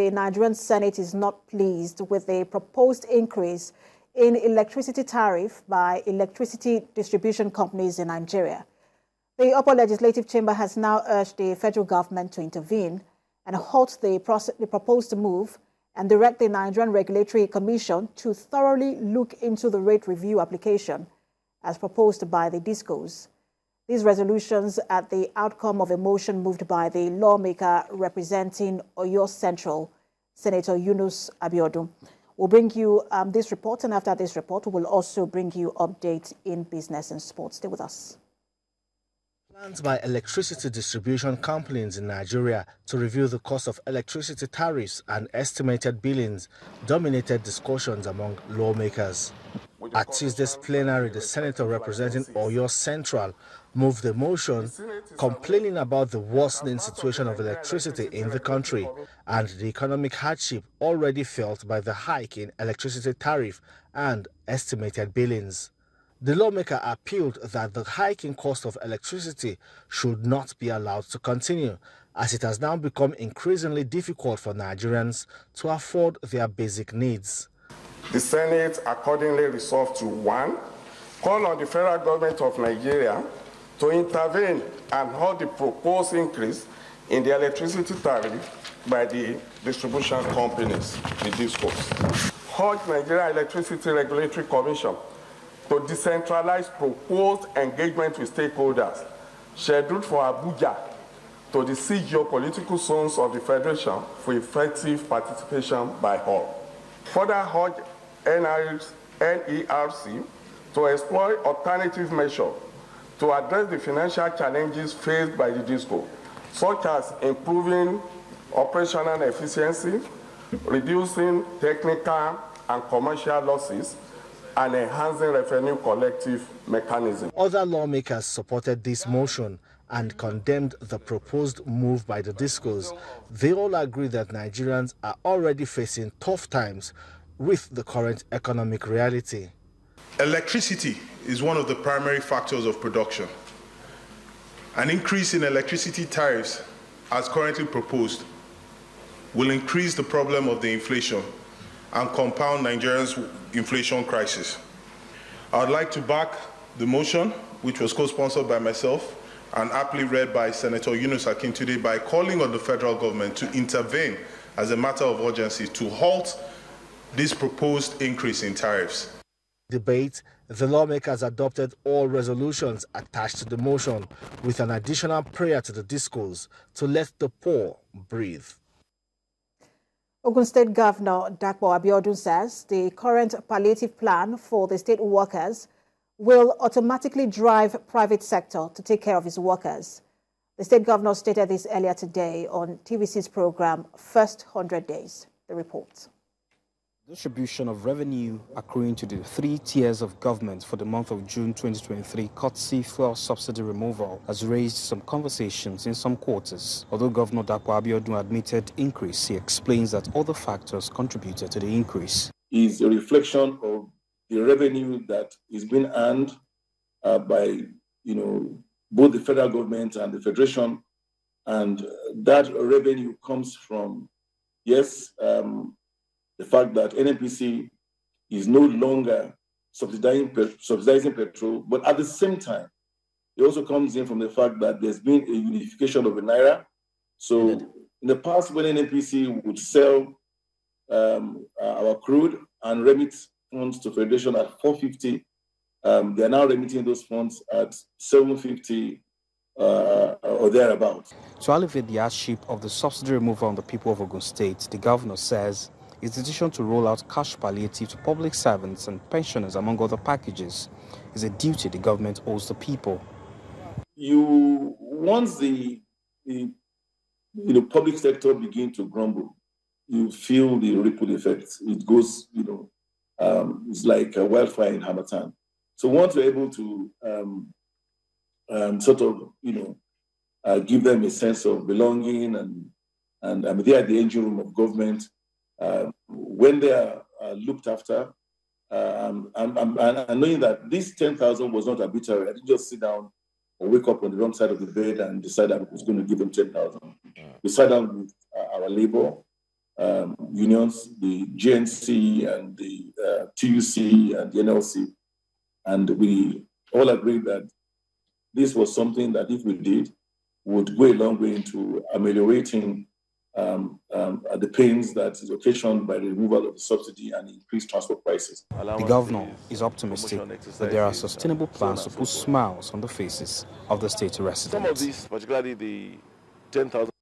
the Nigerian Senate is not pleased with the proposed increase in electricity tariff by electricity distribution companies in Nigeria. The upper legislative chamber has now urged the federal government to intervene and halt the proposed move and direct the Nigerian Regulatory Commission to thoroughly look into the rate review application as proposed by the DISCOs. These resolutions are the outcome of a motion moved by the lawmaker representing Oyo Central, Senator Yunus Abiodun. We'll bring you this report, and after this report, we will also bring you updates in business and sports. Stay with us. Plans by electricity distribution companies in Nigeria to review the cost of electricity tariffs and estimated billings dominated discussions among lawmakers. At Tuesday's plenary, the senator representing Oyo Central moved a motion complaining about the worsening situation of electricity in the country and the economic hardship already felt by the hike in electricity tariff and estimated billings. The lawmaker appealed that the hiking cost of electricity should not be allowed to continue, as it has now become increasingly difficult for Nigerians to afford their basic needs. The Senate accordingly resolved to 1. Call on the federal government of Nigeria to intervene and halt the proposed increase in the electricity tariff by the distribution companies, the DISCOs. Urge Nigerian Electricity Regulatory Commission to decentralize proposed engagement with stakeholders scheduled for Abuja to the 6 geopolitical zones of the Federation for effective participation by all. Further urge NERC to explore alternative measures to address the financial challenges faced by the DISCO, such as improving operational efficiency, reducing technical and commercial losses, and enhancing revenue collective mechanism. Other lawmakers supported this motion and condemned the proposed move by the DISCOs. They all agree that Nigerians are already facing tough times with the current economic reality. Electricity is one of the primary factors of production. An increase in electricity tariffs, as currently proposed, will increase the problem of the inflation and compound Nigeria's inflation crisis. I would like to back the motion, which was co-sponsored by myself and aptly read by Senator Yunus Akintunde, by calling on the federal government to intervene as a matter of urgency to halt this proposed increase in tariffs. Debate, the lawmakers adopted all resolutions attached to the motion with an additional prayer to the DISCOs to let the poor breathe. Ogun State Governor Dapo Abiodun says the current palliative plan for the state workers will automatically drive private sector to take care of its workers. The state governor stated this earlier today on TVC's program, First 100 Days. The report. Distribution of revenue accruing to the 3 tiers of government for the month of June 2023 courtesy fuel subsidy removal has raised some conversations in some quarters. Although Governor Dapo Abiodun admitted increase, he explains that other factors contributed to the increase. Is a reflection of the revenue that is being earned by both the federal government and the federation, and that revenue comes from, yes, the fact that NNPC is no longer subsidizing petrol, but at the same time, it also comes in from the fact that there's been a unification of the Naira. So in the past, when NNPC would sell our crude and remit funds to Federation at 450, they are now remitting those funds at 750 or thereabouts. To alleviate the hardship of the subsidy removal on the people of Ogun State, the governor says his decision to roll out cash palliative to public servants and pensioners, among other packages, is a duty the government owes the people. Once the public sector begin to grumble, you feel the ripple effect. It goes, it's like a wildfire in Hamatan. So once we're able to give them a sense of belonging and they are the engine room of government. When they are looked after, and knowing that this 10,000 was not arbitrary, I didn't just sit down or wake up on the wrong side of the bed and decide I was going to give them 10,000. We sat down with our labor, unions, the GNC and the TUC and the NLC, and we all agreed that this was something that if we did, would go a long way into ameliorating the pains that is occasioned by the removal of the subsidy and increased transport prices. The governor is optimistic that there are sustainable plans to put smiles on the faces of the state residents. Some of these, particularly the 10,000